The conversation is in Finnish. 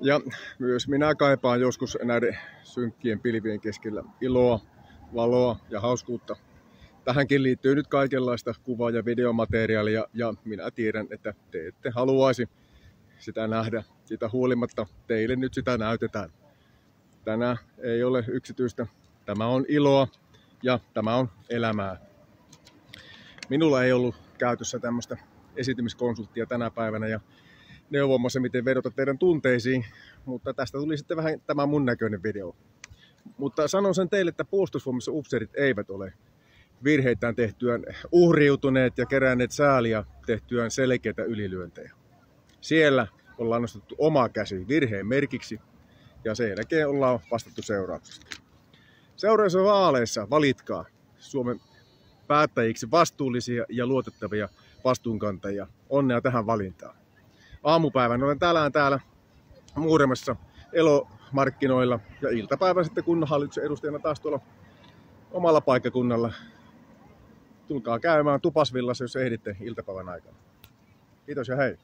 Ja myös minä kaipaan joskus näiden synkkien pilvien keskellä iloa, valoa ja hauskuutta. Tähänkin liittyy nyt kaikenlaista kuva- ja videomateriaalia ja minä tiedän, että te ette haluaisi sitä nähdä. Siitä huolimatta teille nyt sitä näytetään. Tänään ei ole yksityistä. Tämä on iloa ja tämä on elämää. Minulla ei ollut käytössä tämmöistä esiintymiskonsulttia tänä päivänä ja neuvomassa, miten vedota teidän tunteisiin, mutta tästä tuli sitten vähän tämä mun näköinen video. Mutta sanon sen teille, että puolustusvoimissa upseerit eivät ole virheitään tehtyään uhriutuneet ja keränneet sääliä tehtyään selkeitä ylilyöntejä. Siellä ollaan nostettu oma käsi virheen merkiksi ja sen jälkeen ollaan vastattu seurauksesta. Seuraavissa vaaleissa valitkaa Suomen päättäjiksi vastuullisia ja luotettavia vastuunkantajia. Onnea tähän valintaan. Aamupäivän olen täällä Muuremassa elomarkkinoilla ja iltapäivän sitten kunnanhallituksen edustajana taas tuolla omalla paikkakunnalla. Tulkaa käymään Tupasvillassa, jos ehditte iltapäivän aikana. Kiitos ja hei!